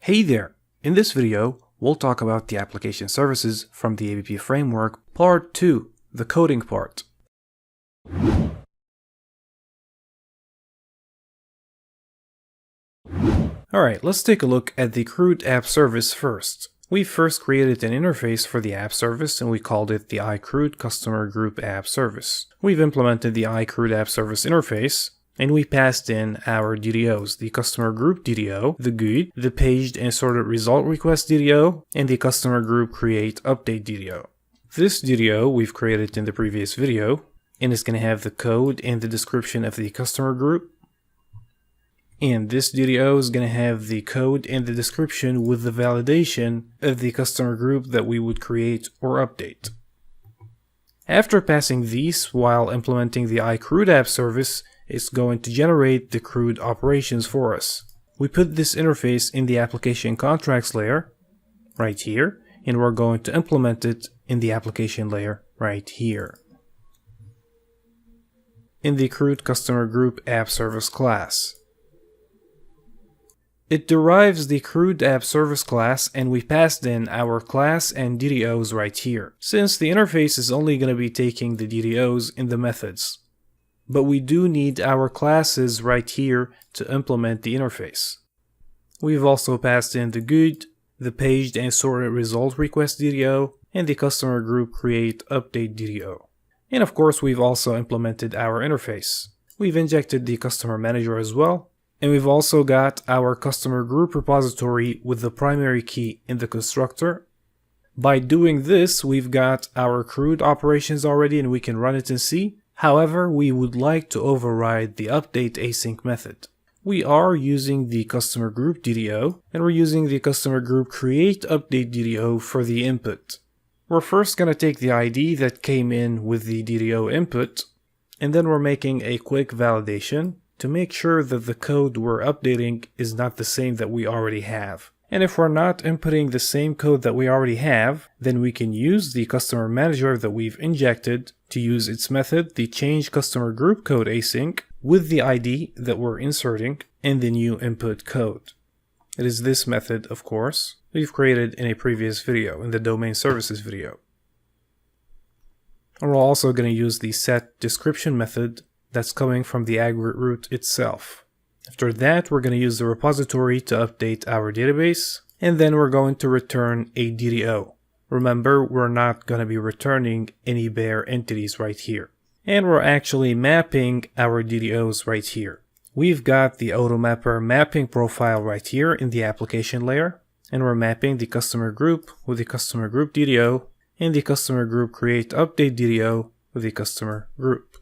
Hey there! In this video, we'll talk about the application services from the ABP Framework, Part 2, the coding part. Alright, let's take a look at the CRUD app service first. We first created an interface for the app service and we called it the iCRUD Customer Group App Service. We've implemented the iCRUD App Service interface and we passed in our DTOs, the Customer Group DTO, the GUID, the Paged and Sorted Result Request DTO, and the Customer Group Create Update DTO. This DTO we've created in the previous video, and it's going to have the code and the description of the customer group. And this DTO is going to have the code and the description with the validation of the customer group that we would create or update. After passing these while implementing the iCRUD app service, it's going to generate the CRUD operations for us. We put this interface in the application contracts layer right here, and we're going to implement it in the application layer right here in the CRUD Customer Group App Service class. It derives the CRUD App Service class, and we passed in our class and DTOs right here, since the interface is only going to be taking the DTOs in the methods. But we do need our classes right here to implement the interface. We've also passed in the GUID, the Paged and Sorted Result Request DTO, and the Customer Group Create Update DTO. And of course, we've also implemented our interface. We've injected the Customer Manager as well, and we've also got our Customer Group repository with the primary key in the constructor. By doing this, we've got our CRUD operations already and we can run it in C. However, we would like to override the update async method. We are using the Customer Group DTO, and we're using the Customer Group Create Update DTO for the input. We're first going to take the ID that came in with the DTO input, and then we're making a quick validation to make sure that the code we're updating is not the same that we already have. And if we're not inputting the same code that we already have, then we can use the Customer Manager that we've injected to use its method, the change customer group code async, with the ID that we're inserting in the new input code. It is this method, of course, we've created in a previous video, in the domain services video. And we're also going to use the set description method that's coming from the aggregate root itself. After that, we're going to use the repository to update our database, and then we're going to return a DTO. Remember, we're not going to be returning any bare entities right here. And we're actually mapping our DTOs right here. We've got the AutoMapper mapping profile right here in the application layer, and we're mapping the customer group with the customer group DTO and the customer group create update DTO with the customer group.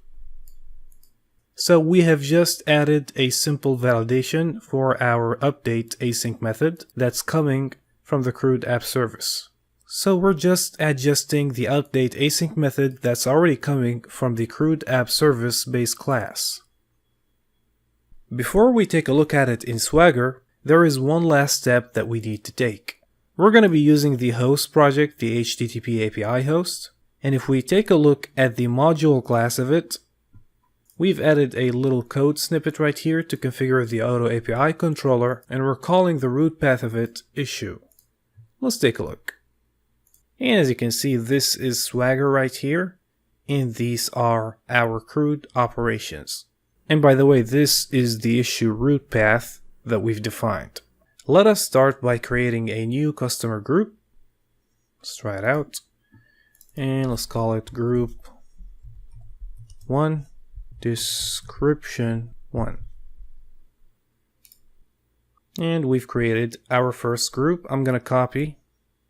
So we have just added a simple validation for our update async method that's coming from the CRUD app service. So we're just adjusting the update async method that's already coming from the CRUD app service base class. Before we take a look at it in Swagger, there is one last step that we need to take. We're going to be using the host project, the HTTP API host, and if we take a look at the module class of it, we've added a little code snippet right here to configure the Auto API controller, and we're calling the root path of it issue. Let's take a look. And as you can see, this is Swagger right here, and these are our CRUD operations. And by the way, this is the issue root path that we've defined. Let us start by creating a new customer group. Let's try it out. And let's call it group 1. Description 1. And we've created our first group. I'm going to copy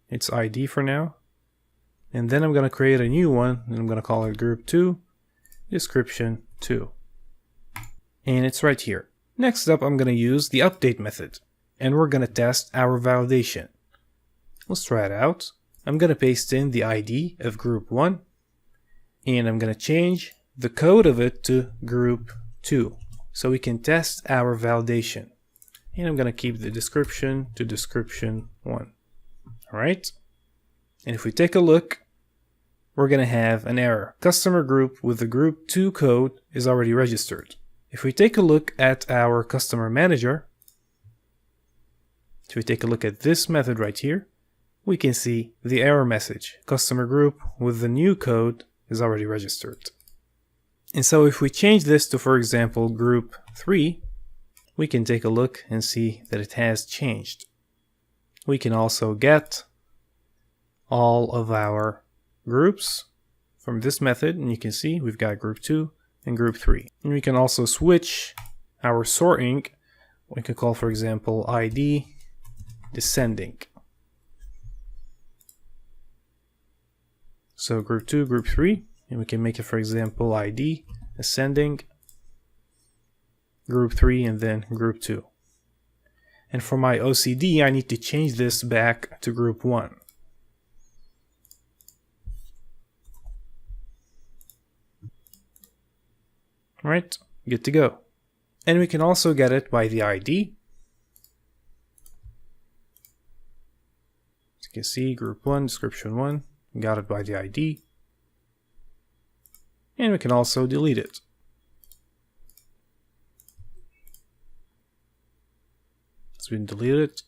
its ID for now. And then I'm going to create a new one, and I'm going to call it group 2, description 2. And it's right here. Next up, I'm going to use the update method, and we're going to test our validation. Let's try it out. I'm going to paste in the ID of group 1, and I'm going to change the code of it to group 2 so we can test our validation. And I'm going to keep the description to description 1. Alright? And if we take a look, we're going to have an error. Customer group with the group 2 code is already registered. If we take a look at our customer manager, If we take a look at this method right here, we can see the error message. Customer group with the new code is already registered. And so if we change this to, for example, group 3, we can take a look and see that it has changed. We can also get all of our groups from this method, and you can see we've got group 2 and group 3. And we can also switch our sorting. We can call, for example, ID descending. So group 2, group 3, and we can make it, for example, ID ascending, group 3, and then group 2. And for my OCD, I need to change this back to group 1. Right, good to go. And we can also get it by the ID. As you can see, group 1, description 1, got it by the ID. And we can also delete it. It's been deleted.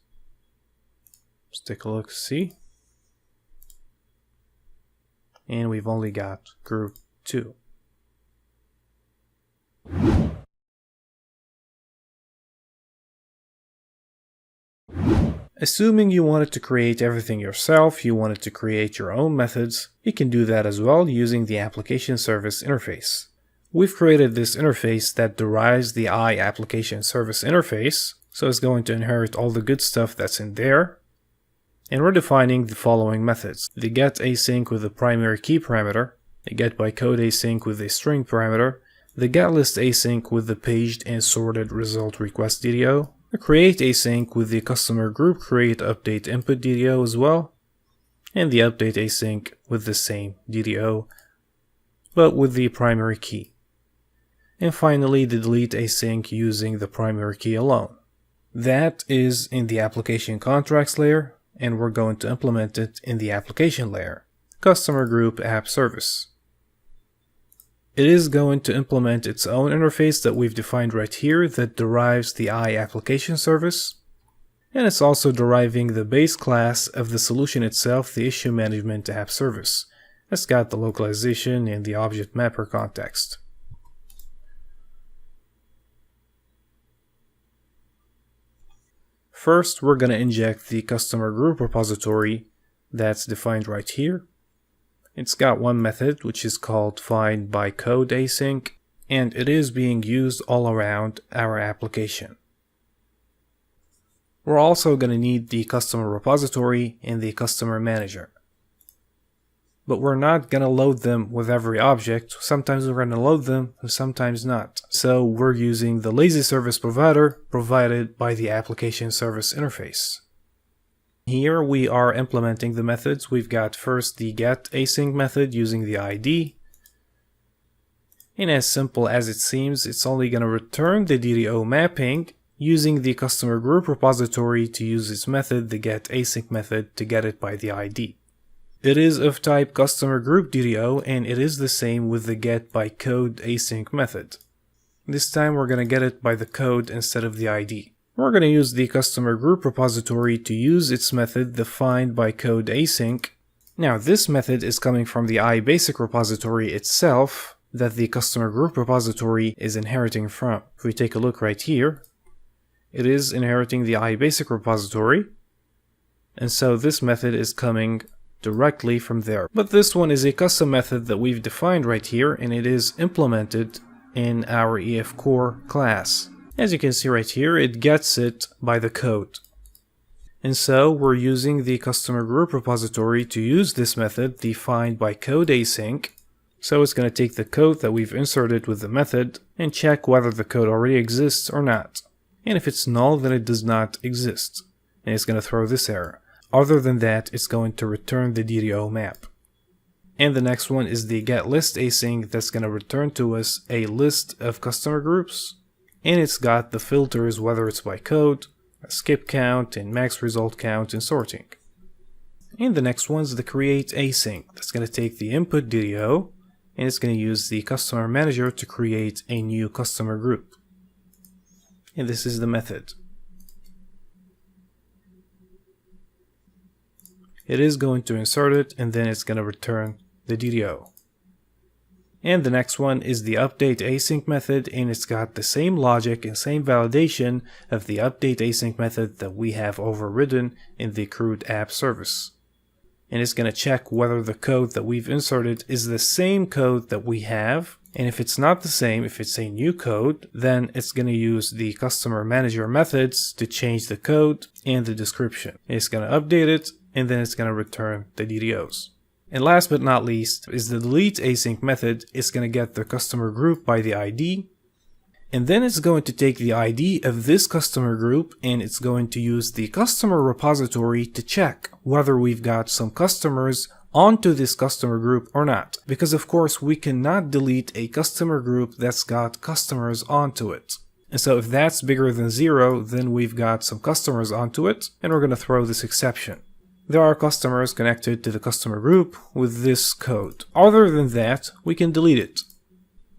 Let's take a look, see. And we've only got group 2. Assuming you wanted to create everything yourself, you wanted to create your own methods, you can do that as well using the application service interface. We've created this interface that derives the application service interface, so it's going to inherit all the good stuff that's in there. And we're defining the following methods: the get async with the primary key parameter, the get by code async with a string parameter, the get list async with the paged and sorted result request DTO, the create async with the customer group create update input DTO as well, and the update async with the same DTO, but with the primary key. And finally, the delete async using the primary key alone. That is in the application contracts layer, and we're going to implement it in the application layer, customer group app service. It is going to implement its own interface that we've defined right here that derives the application service. And it's also deriving the base class of the solution itself, the issue management app service. It's got the localization and the object mapper context. First, we're going to inject the customer group repository that's defined right here. It's got one method which is called find by code async, and it is being used all around our application. We're also going to need the customer repository and the customer manager. But we're not going to load them with every object. Sometimes we're going to load them, and sometimes not. So we're using the lazy service provider provided by the application service interface. Here we are implementing the methods. We've got first the get async method using the ID. And as simple as it seems, it's only going to return the DTO mapping using the customer group repository to use its method, the get async method, to get it by the ID. It is of type customer group DTO, and it is the same with the get by code async method. This time we're going to get it by the code instead of the ID. We're going to use the customer group repository to use its method, the find by code async. Now this method is coming from the iBasic repository itself that the customer group repository is inheriting from. If we take a look right here, it is inheriting the iBasic repository, and so this method is coming directly from there. But this one is a custom method that we've defined right here, and it is implemented in our EF Core class. As you can see right here, it gets it by the code. And so we're using the customer group repository to use this method, the find by code async. So it's going to take the code that we've inserted with the method and check whether the code already exists or not. And if it's null, then it does not exist. And it's going to throw this error. Other than that, it's going to return the DTO map. And the next one is the get list async that's going to return to us a list of customer groups. And it's got the filters, whether it's by code, a skip count, and max result count, and sorting. And the next one's the create async. That's going to take the input DTO, and it's going to use the customer manager to create a new customer group. And this is the method. it is going to insert it, and then it's going to return the DTO. And the next one is the update async method, and it's got the same logic and same validation of the update async method that we have overridden in the accrued app service. And it's going to check whether the code that we've inserted is the same code that we have. And if it's not the same, if it's a new code, then it's going to use the customer manager methods to change the code and the description. It's going to update it, and then it's going to return the DTOs. And last but not least is the delete async method. It's going to get the customer group by the ID, and then it's going to take the ID of this customer group, and it's going to use the customer repository to check whether we've got some customers onto this customer group or not. Because of course we cannot delete a customer group that's got customers onto it. And so if that's bigger than 0, then we've got some customers onto it, and we're going to throw this exception. There are customers connected to the customer group with this code. Other than that, we can delete it.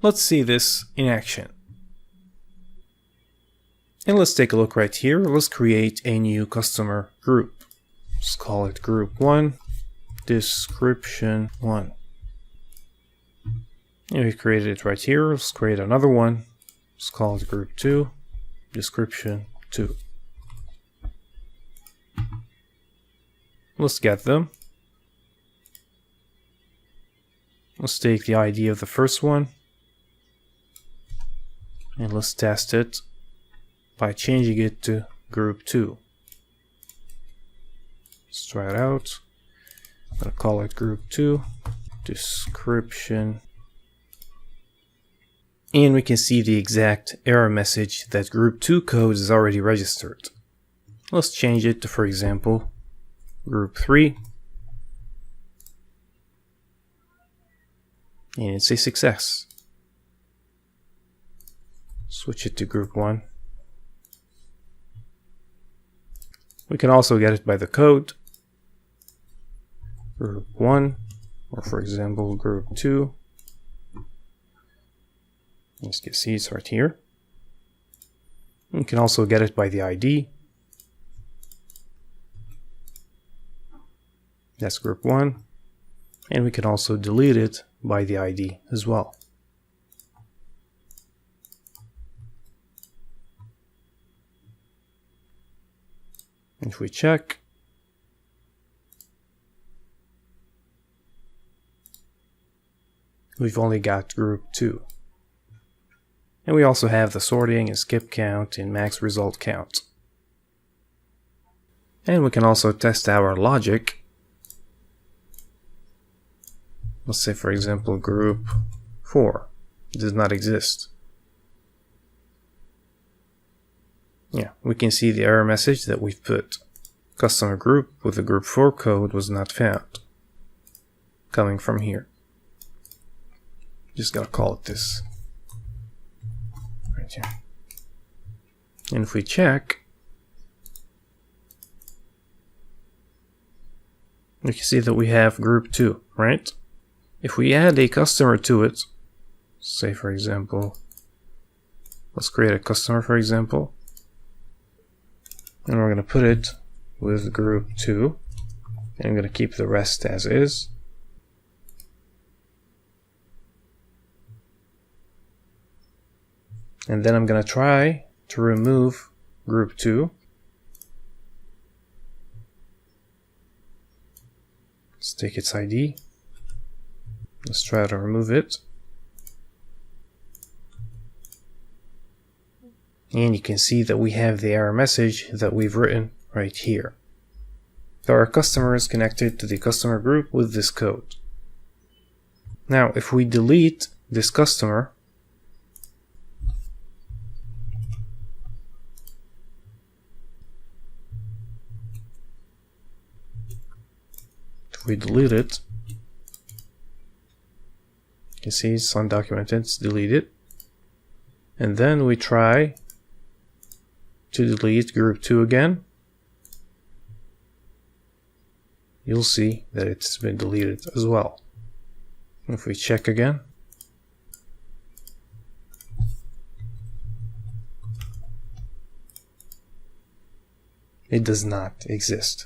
Let's see this in action. And let's take a look right here. Let's create a new customer group. Let's call it group 1, description 1. And we've created it right here. Let's create another one. Let's call it group 2, description 2. Let's get them. Let's take the ID of the first one, and let's test it by changing it to group 2. Let's try it out. I'm going to call it group 2, description. And we can see the exact error message that group 2 code is already registered. Let's change it to, for example, group 3, and it's a success. Switch it to group 1. We can also get it by the code, group 1, or for example group 2. Let's see, it's right here. We can also get it by the ID. That's group 1, and we can also delete it by the ID as well. If we check, we've only got group 2. And we also have the sorting and skip count and max result count. And we can also test our logic. Let's say, for example, group 4 does not exist. Yeah, we can see the error message that we've put. Customer group with the group 4 code was not found. Coming from here. Just gotta call it this. Right here. And if we check, we can see that we have group 2, right? If we add a customer to it, say for example, let's create a customer for example, and we're going to put it with group 2, and I'm going to keep the rest as is. And then I'm going to try to remove group 2. Let's take its ID. Let's try to remove it. And you can see that we have the error message that we've written right here. There are customers connected to the customer group with this code. Now, if we delete this customer, if we delete it, you can see it's undocumented, it's deleted. And then we try to delete group 2 again. You'll see that it's been deleted as well. If we check again, it does not exist.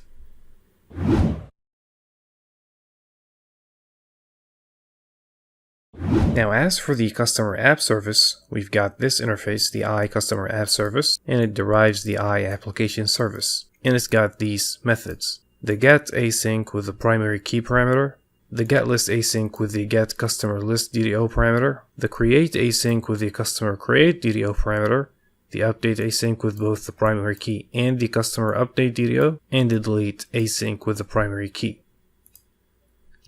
Now, as for the customer app service, we've got this interface, the I customer app service, and it derives the I application service. And it's got these methods: the get async with the primary key parameter, the get list async with the get customer list DTO parameter, the create async with the customer create DTO parameter, the update async with both the primary key and the customer update DTO, and the delete async with the primary key.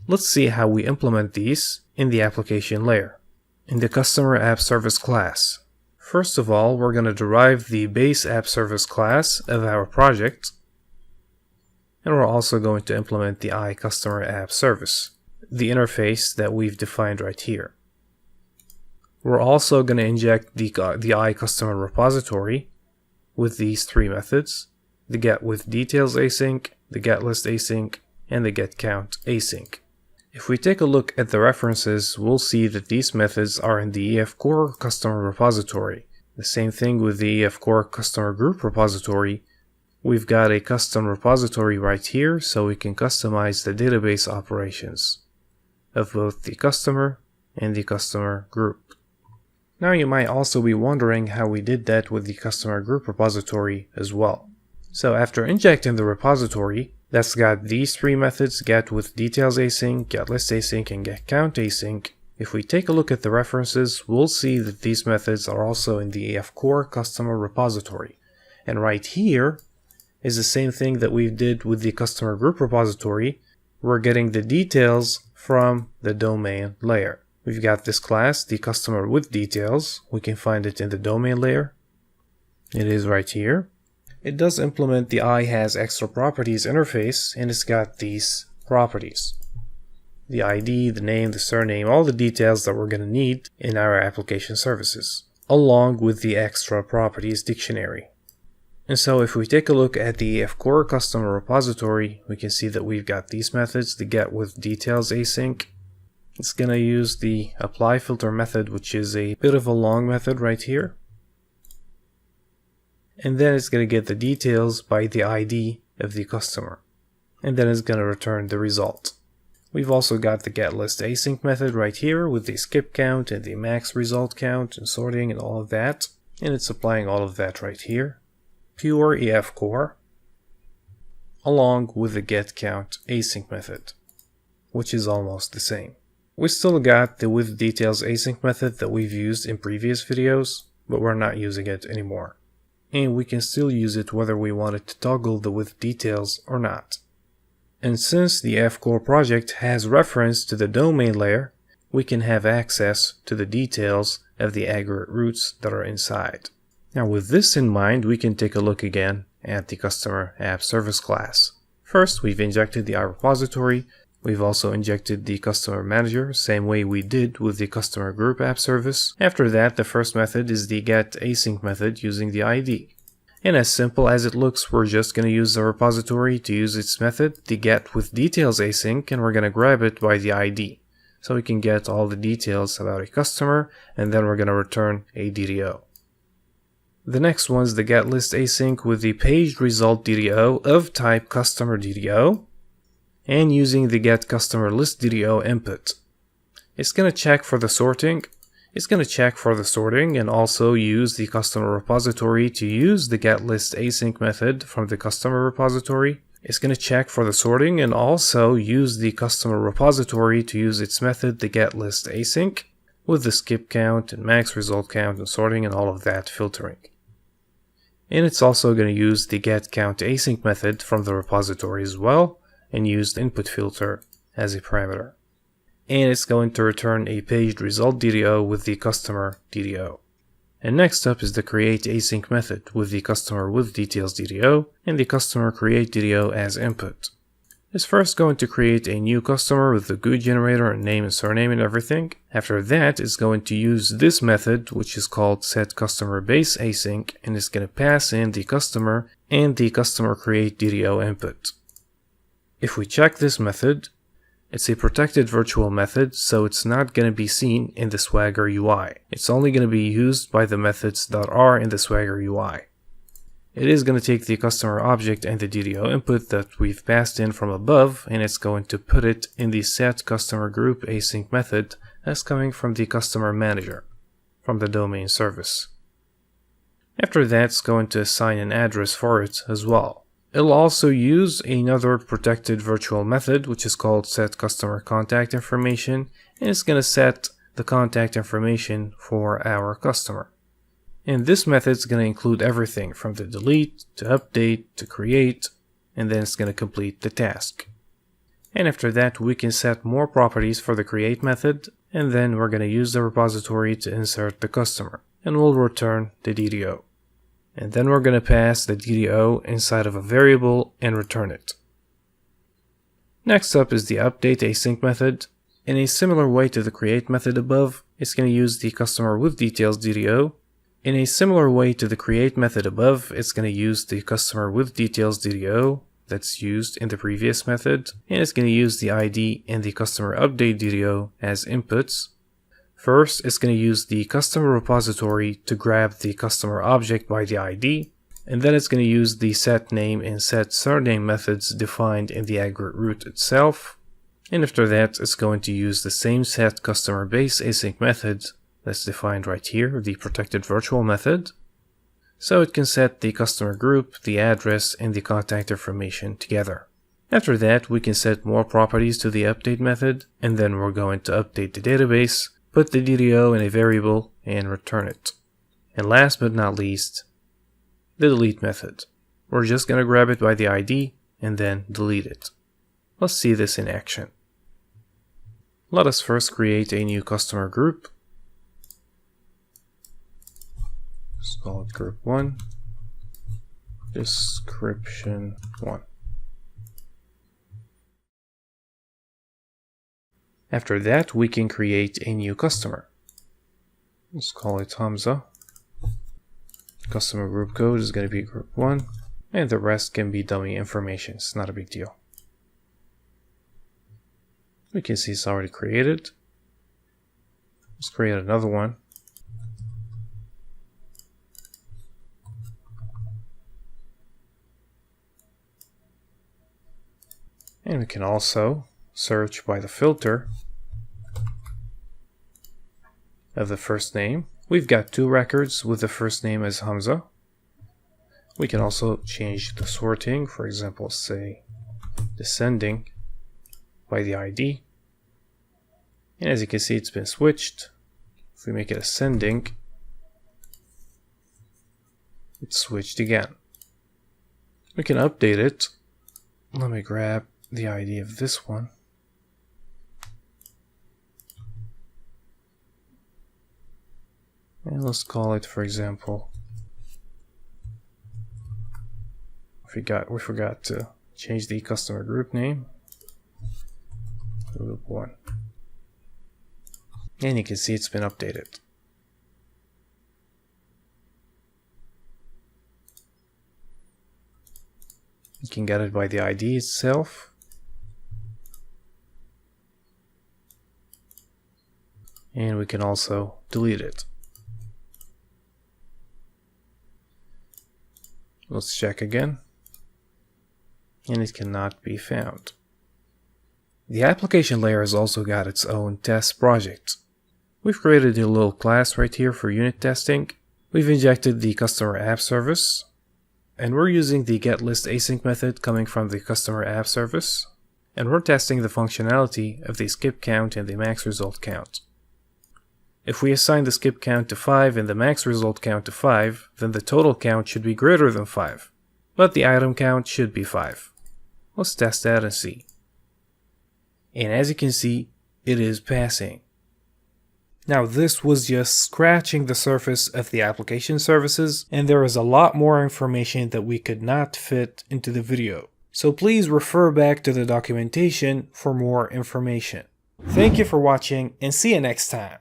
Let's see how we implement these in the application layer, in the customer app service class. First of all, we're going to derive the base app service class of our project, and we're also going to implement the I customer app service, the interface that we've defined right here. We're also going to inject the I customer repository with these three methods: the get with details async, the get list async, and the get count async. If we take a look at the references, we'll see that these methods are in the EF Core customer repository. The same thing with the EF Core customer group repository. We've got a custom repository right here, so we can customize the database operations of both the customer and the customer group. Now you might also be wondering how we did that with the customer group repository as well. So after injecting the repository, that's got these three methods: get with details async, get list async, and get count async. If we take a look at the references, we'll see that these methods are also in the EF Core customer repository. And right here is the same thing that we did with the customer group repository. We're getting the details from the domain layer. We've got this class, the customer with details. We can find it in the domain layer. It is right here. It does implement the I has extra properties interface, and it's got these properties: the ID, the name, the surname, all the details that we're going to need in our application services, along with the extra properties dictionary. And so if we take a look at the EF Core customer repository, we can see that we've got these methods: the get with details async. It's going to use the apply filter method, which is a bit of a long method right here. And then it's going to get the details by the ID of the customer. And then it's going to return the result. We've also got the get list async method right here with the skip count and the max result count and sorting and all of that. And it's applying all of that right here. Pure EF Core, along with the get count async method, which is almost the same. We still got the with details async method that we've used in previous videos, but we're not using it anymore. And we can still use it whether we wanted to toggle the with details or not. And since the EF Core project has reference to the domain layer, we can have access to the details of the aggregate routes that are inside. Now with this in mind, we can take a look again at the customer app service class. First, we've injected the I repository. We've also injected the customer manager, same way we did with the customer group app service. After that, the first method is the get async method using the ID. And as simple as it looks, we're just going to use the repository to use its method, the get with details async, and we're going to grab it by the ID. So we can get all the details about a customer, and then we're going to return a DTO. The next one is the get list async with the paged result DTO of type customer DTO, and using the get customer list DTO input. It's going to check for the sorting. And also use the customer repository to use the get list async method from the customer repository. It's going to check for the sorting and also use the customer repository to use its method, the get list async, with the skip count and max result count and sorting and all of that filtering. And it's also going to use the get count async method from the repository as well, and use the input filter as a parameter. And it's going to return a paged result DTO with the customer DTO. And next up is the create async method with the customer with details DTO and the customer create DTO as input. It's first going to create a new customer with the GUI generator and name and surname and everything. After that, it's going to use this method, which is called set customer base async, and it's going to pass in the customer and the customer create DTO input. If we check this method, it's a protected virtual method, so it's not going to be seen in the Swagger UI. It's only going to be used by the methods that are in the Swagger UI. it is going to take the customer object and the DTO input that we've passed in from above, and it's going to put it in the set customer group async method that's coming from the customer manager, from the domain service. After that, it's going to assign an address for it as well. It'll also use another protected virtual method, which is called set customer contact information, and it's going to set the contact information for our customer. And this method is going to include everything from the delete to update to create, and then it's going to complete the task. And after that, we can set more properties for the create method, and then we're going to use the repository to insert the customer, and we'll return the DTO. And then we're going to pass the DTO inside of a variable and return it. Next up is the update async method. In a similar way to the create method above, it's going to use the customer with details DTO. In a similar way to the create method above, it's going to use the customer with details DTO that's used in the previous method, and it's going to use the ID and the customer update DTO as inputs. First, it's going to use the customer repository to grab the customer object by the ID, and then it's going to use the set name and set surname methods defined in the aggregate root itself. And after that, it's going to use the same set customer base async method that's defined right here, the protected virtual method. So it can set the customer group, the address, and the contact information together. After that, we can set more properties to the update method, and then we're going to update the database, put the DTO in a variable, and return it. And last but not least, the delete method. We're just going to grab it by the ID and then delete it. Let's see this in action. Let us first create a new customer group. Let's call it group 1, description 1. After that, we can create a new customer. Let's call it Hamza. Customer group code is going to be group 1, and the rest can be dummy information. It's not a big deal. We can see it's already created. Let's create another one. And we can also search by the filter of the first name. We've got 2 records with the first name as Hamza. We can also change the sorting, for example, say descending by the ID. And as you can see, it's been switched. If we make it ascending, it's switched again. We can update it. Let me grab the ID of this one. And let's call it, for example, we forgot to change the customer group name. Group 1. And you can see it's been updated. You can get it by the ID itself. And we can also delete it. Let's check again. And it cannot be found. The application layer has also got its own test project. We've created a little class right here for unit testing. We've injected the customer app service, and we're using the getList async method coming from the customer app service, and we're testing the functionality of the skip count and the max result count. If we assign the skip count to 5 and the max result count to 5, then the total count should be greater than 5, but the item count should be 5. Let's test that and see. And as you can see, it is passing. Now this was just scratching the surface of the application services, and there is a lot more information that we could not fit into the video. So please refer back to the documentation for more information. Thank you for watching, and see you next time.